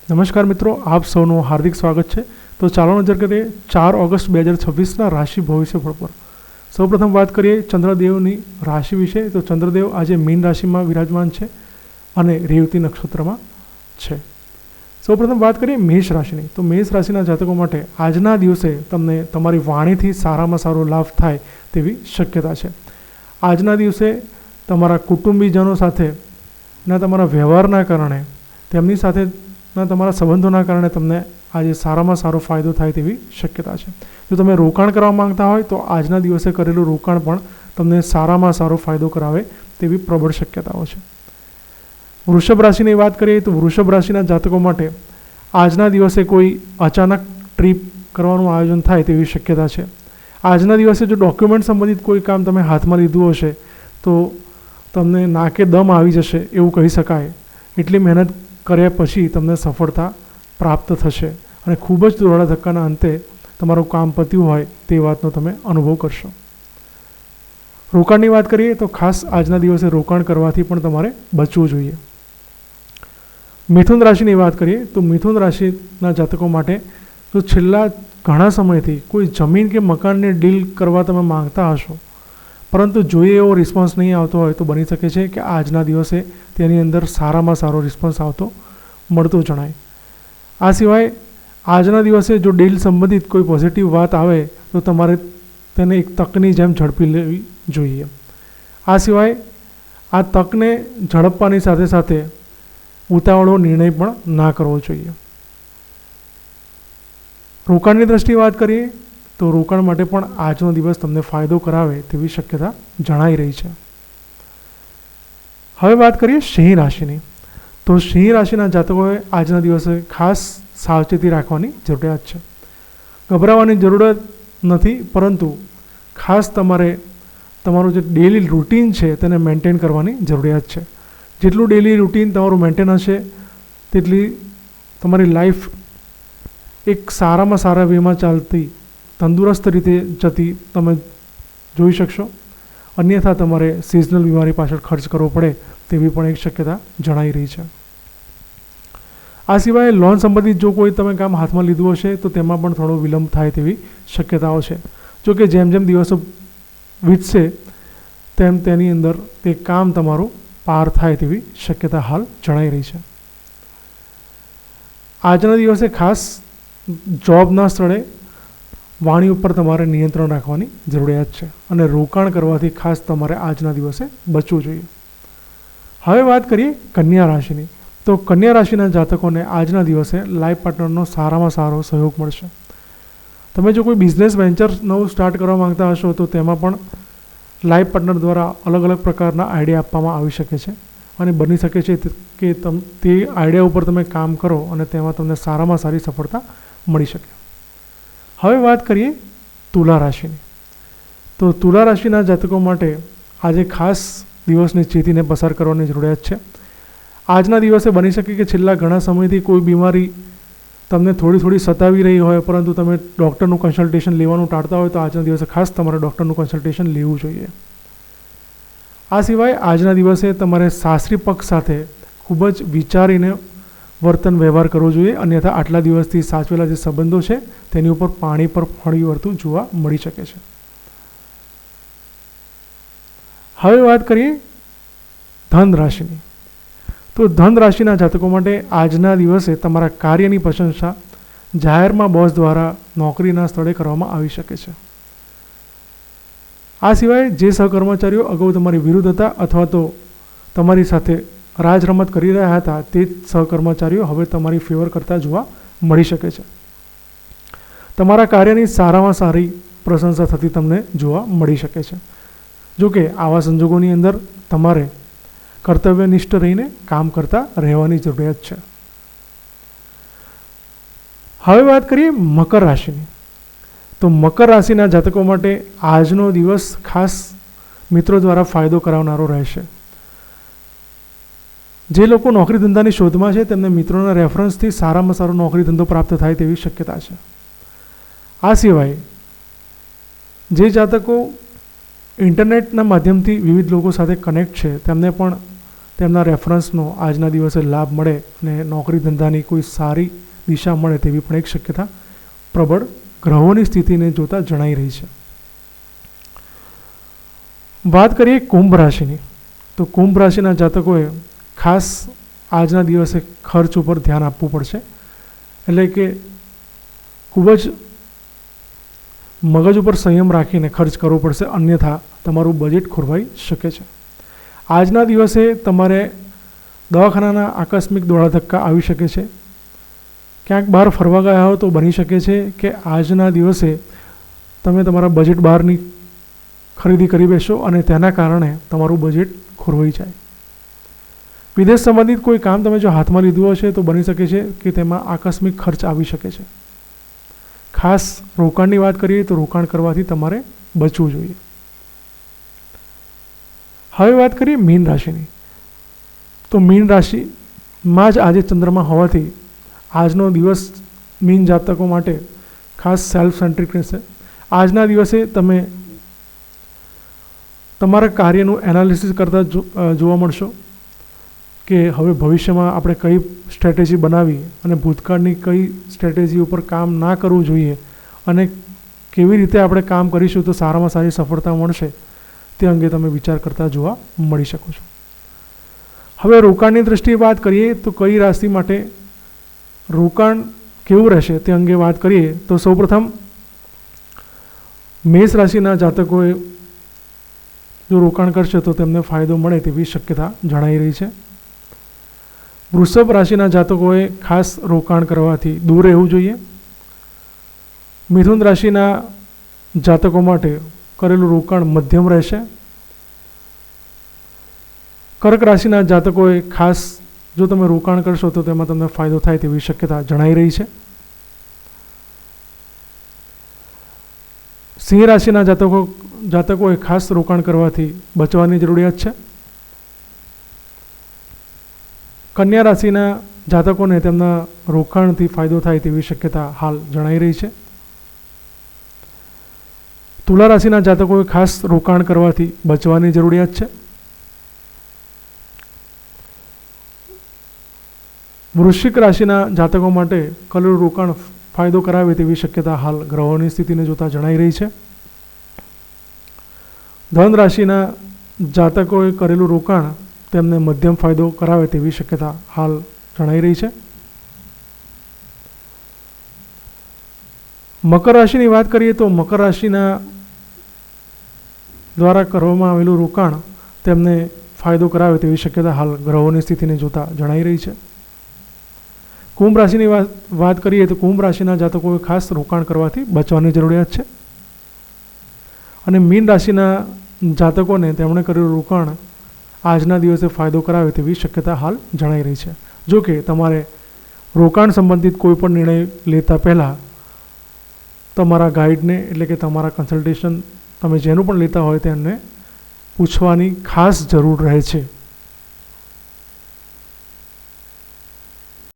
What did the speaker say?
નમસ્કાર મિત્રો, આપ સૌનું હાર્દિક સ્વાગત છે। તો ચાલો નજર કરીએ 4 ઓગસ્ટ 2026ના રાશિ ભવિષ્યફળ પર। સૌપ્રથમ વાત કરીએ ચંદ્રદેવની રાશિ વિશે। તો ચંદ્રદેવ આજે મીન રાશિમાં વિરાજમાન છે અને રેવતી નક્ષત્રમાં છે। સૌપ્રથમ વાત કરીએ મેષ રાશિની। તો મેષ રાશિના જાતકો માટે આજના દિવસે તમને તમારી વાણીથી સારામાં સારો લાભ થાય તેવી શક્યતા છે। આજના દિવસે તમારા કુટુંબીજનો સાથેના તમારા વ્યવહારના કારણે તેમની સાથે તમારા સંબંધોના કારણે તમને આજે સારામાં સારો ફાયદો થાય તેવી શક્યતા છે। જો તમે રોકાણ કરવા માંગતા હોય તો આજના દિવસે કરેલું રોકાણ પણ તમને સારામાં સારો ફાયદો કરાવે તેવી પ્રબળ શક્યતાઓ છે। વૃષભ રાશિની વાત કરીએ તો વૃષભ રાશિના જાતકો માટે આજના દિવસે કોઈ અચાનક ટ્રીપ કરવાનું આયોજન થાય તેવી શક્યતા છે। આજના દિવસે જો ડોક્યુમેન્ટ સંબંધિત કોઈ કામ તમે હાથમાં લીધું હશે તો તમને નાકે દમ આવી જશે એવું કહી શકાય। એટલી મહેનત કર્યા પછી તમને સફળતા પ્રાપ્ત થશે અને ખૂબ જ દોડા ધક્કાના અંતે તમારું કામ પત્યું હોય તે વાતનો તમે અનુભવ કરશો। રોકાણની વાત કરીએ તો ખાસ આજના દિવસે રોકાણ કરવાથી પણ તમારે બચવું જોઈએ। મિથુન રાશિની વાત કરીએ તો મિથુન રાશિના જાતકો માટે જો છેલ્લા ઘણા સમયથી કોઈ જમીન કે મકાનની ડીલ કરવા તમે માંગતા હશો પરંતુ જોઈએ એવો રિસ્પોન્સ નહીં આવતો હોય તો બની શકે છે કે આજના દિવસે તેની અંદર સારામાં સારો રિસ્પોન્સ આવતો મળતો જણાય। આ સિવાય આજના દિવસે જો ડીલ સંબંધિત કોઈ પોઝિટિવ વાત આવે તો તમારે તેને એક તકની જેમ ઝડપી લેવી જોઈએ। આ સિવાય આ તકને ઝડપવાની સાથે સાથે ઉતાવળો નિર્ણય પણ ના કરવો જોઈએ। રોકાણની દ્રષ્ટિએ વાત કરીએ તો રોકાણ માટે પણ આજનો દિવસ તમને ફાયદો કરાવે તેવી શક્યતા જણાઈ રહી છે। હવે વાત કરીએ સિંહ રાશિની। તો સિંહ રાશિના જાતકોએ આજના દિવસે ખાસ સાવચેતી રાખવાની જરૂરિયાત છે। ગભરાવાની જરૂરત નથી, પરંતુ ખાસ તમારે તમારું જે ડેલી રૂટીન છે તેને મેન્ટેન કરવાની જરૂરિયાત છે। જેટલું ડેલી રૂટીન તમારું મેન્ટેન હશે તેટલી તમારી લાઈફ એક સારામાં સારા વેમાં ચાલતી તંદુરસ્ત રીતે જતી તમે જોઈ શકશો। અન્યથા તમારે સિઝનલ બીમારી પાછળ ખર્ચ કરવો પડે તેવી પણ એક શક્યતા જણાઈ રહી છે। આ સિવાય લોન સંબંધિત જો કોઈ તમે કામ હાથમાં લીધું હશે તો તેમાં પણ થોડો વિલંબ થાય તેવી શક્યતાઓ છે। જો કે જેમ જેમ દિવસો વીતશે તેમ તેની અંદર તે કામ તમારું પાર થાય તેવી શક્યતા હાલ જણાઈ રહી છે। આજના દિવસે ખાસ જોબના સ્થળે વાણી ઉપર તમારે નિયંત્રણ રાખવાની જરૂરિયાત છે અને રોકાણ કરવાથી ખાસ તમારે આજના દિવસે બચવું જોઈએ। હવે વાત કરીએ કન્યા રાશિની। તો કન્યા રાશિના જાતકોને આજના દિવસે લાઈફ પાર્ટનરનો સારામાં સારો સહયોગ મળશે। તમે જો કોઈ બિઝનેસ વેન્ચર નવું સ્ટાર્ટ કરવા માંગતા હશો તો તેમાં પણ લાઈફ પાર્ટનર દ્વારા અલગ અલગ પ્રકારના આઈડિયા આપવામાં આવી શકે છે અને બની શકે છે કે તે આઈડિયા ઉપર તમે કામ કરો અને તેમાં તમને સારામાં સારી સફળતા મળી શકે। હવે વાત કરીએ તુલા રાશિની। તો તુલા રાશિના જાતકો માટે આજે ખાસ દિવસને ચેતીને પસાર કરવાની જરૂરિયાત છે। આજના દિવસે બની શકે કે છેલ્લા ઘણા સમયથી કોઈ બીમારી તમને થોડી સતાવી રહી હોય પરંતુ તમે ડૉક્ટરનું કન્સલ્ટેશન લેવાનું ટાળતા હોય તો આજના દિવસે ખાસ તમારે ડૉક્ટરનું કન્સલ્ટેશન લેવું જોઈએ। આ સિવાય આજના દિવસે તમારે સાસરી પક્ષ સાથે ખૂબ જ વિચારીને વર્તન વ્યવહાર કરવો જોઈએ, અન્યથા આટલા દિવસથી સાચવેલા જે સંબંધો છે તેની ઉપર પાણી પર ફળી વળતું જોવા મળી શકે છે। હવે વાત કરીએ ધન રાશિની। તો ધન રાશિના જાતકો માટે આજના દિવસે તમારા કાર્યની પ્રશંસા જાહેરમાં બોસ દ્વારા નોકરીના સ્થળે કરવામાં આવી શકે છે। આ સિવાય જે સહકર્મચારીઓ અગાઉ તમારી વિરુદ્ધ હતા અથવા તો તમારી સાથે રાજ રમત કરી રહ્યા હતા તે સહકર્મચારીઓ હવે તમારી ફેવર કરતા જોવા મળી શકે છે। તમારા કાર્યની સારામાં સારી પ્રશંસા થતી તમને જોવા મળી શકે છે। જોકે આવા સંજોગોની અંદર તમારે કર્તવ્યનિષ્ઠ રહીને કામ કરતા રહેવાની જરૂરિયાત છે। હવે વાત કરીએ મકર રાશિની। તો મકર રાશિના જાતકો માટે આજનો દિવસ ખાસ મિત્રો દ્વારા ફાયદો કરાવનારો રહેશે। જે લોકો નોકરી ધંધાની શોધમાં છે તેમને મિત્રોના રેફરન્સથી સારામાં સારો નોકરી ધંધો પ્રાપ્ત થાય તેવી શક્યતા છે। આ સિવાય જે જાતકો ઇન્ટરનેટના માધ્યમથી વિવિધ લોકો સાથે કનેક્ટ છે તેમને પણ તેમના રેફરન્સનો આજના દિવસે લાભ મળે અને નોકરી ધંધાની કોઈ સારી દિશા મળે તેવી પણ એક શક્યતા પ્રબળ ગ્રહોની સ્થિતિને જોતા જણાઈ રહી છે. વાત કરીએ કુંભ રાશિની, તો કુંભ રાશિના જાતકોએ ખાસ આજના દિવસે ખર્ચ ઉપર ધ્યાન આપવું પડશે. એટલે કે ખૂબ જ મગજ ઉપર સંયમ રાખીને ખર્ચ કરવો પડશે, અન્યથા તમારું બજેટ ખોરવાઈ શકે છે. આજના દિવસે તમારે દવાખાનાના આકસ્મિક દોડા ધક્કા આવી શકે છે. ક્યાંક બહાર ફરવા ગયા હો તો બની શકે છે કે આજના દિવસે તમે તમારા બજેટ બહારની ખરીદી કરી બેસો અને તેના કારણે તમારું બજેટ ખોરવાઈ જાય. વિદેશ સંબંધિત કોઈ કામ તમે જો હાથમાં લીધું હશે તો બની શકે છે કે તેમાં આકસ્મિક ખર્ચ આવી શકે છે. ખાસ રોકાણની વાત કરીએ તો રોકાણ કરવાથી તમારે બચવું જોઈએ. હવે વાત કરીએ મીન રાશિની, તો મીન રાશિમાં જ આજે ચંદ્રમા હોવાથી આજનો દિવસ મીન જાતકો માટે ખાસ સેલ્ફ સેન્ટ્રિક રહેશે. આજના દિવસે તમે તમારા કાર્યનું એનાલિસિસ કરતા જોવા મળશો કે હવે ભવિષ્યમાં આપણે કઈ સ્ટ્રેટેજી બનાવી અને ભૂતકાળની કઈ સ્ટ્રેટેજી ઉપર કામ ના કરવું જોઈએ અને કેવી રીતે આપણે કામ કરીશું તો સારામાં સારી સફળતા મળશે તે અંગે તમે વિચાર કરતા જોવા મળી શકો છો. હવે રોકાણની દૃષ્ટિએ વાત કરીએ તો કઈ રાશિ માટે રોકાણ કેવું રહેશે તે અંગે વાત કરીએ તો સૌપ્રથમ મેષ રાશિના જાતકોએ જો રોકાણ કરશે તો તેમને ફાયદો મળે તેવી શક્યતા જણાઈ રહી છે. વૃષભ રાશિના જાતકોએ ખાસ રોકાણ કરવાથી દૂર રહેવું જોઈએ. મિથુન રાશિના જાતકો માટે કરેલું રોકાણ મધ્યમ રહેશે. કર્ક રાશિના જાતકોએ ખાસ જો તમે રોકાણ કરશો તો તેમાં તમને ફાયદો થાય તેવી શક્યતા જણાઈ રહી છે. સિંહ રાશિના જાતકોએ ખાસ રોકાણ કરવાથી બચવાની જરૂરિયાત છે. કન્યા રાશિના જાતકોને તેમના રોકાણથી ફાયદો થાય તેવી શક્યતા હાલ જણાઈ રહી છે. તુલા રાશિના જાતકોએ ખાસ રોકાણ કરવાથી બચવાની જરૂરિયાત છે. વૃશ્ચિક રાશિના જાતકો માટે કરેલું રોકાણ ફાયદો કરાવે તેવી શક્યતા હાલ ગ્રહોની સ્થિતિને જોતા જણાઈ રહી છે. ધન રાશિના જાતકોએ કરેલું રોકાણ તેમને મધ્યમ ફાયદો કરાવે તેવી શક્યતા હાલ જણાઈ રહી છે. મકર રાશિની વાત કરીએ તો મકર રાશિના દ્વારા કરવામાં આવેલું રોકાણ તેમને ફાયદો કરાવે તેવી શક્યતા હાલ ગ્રહોની સ્થિતિને જોતા જણાઈ રહી છે. કુંભ રાશિની વાત કરીએ તો કુંભ રાશિના જાતકોએ ખાસ રોકાણ કરવાથી બચવાની જરૂરિયાત છે. અને મીન રાશિના જાતકોને તેમણે કરેલું રોકાણ આજના દિવસે ફાયદો કરાવે તેવી શક્યતા હાલ જણાઈ રહી છે. જો કે તમારે રોકાણ સંબંધિત કોઈ પણ નિર્ણય લેતા પહેલાં તમારા ગાઈડને એટલે કે તમારા કન્સલ્ટેશન તમે જેનું પણ લેતા હોય તેમને પૂછવાની ખાસ જરૂર રહે છે.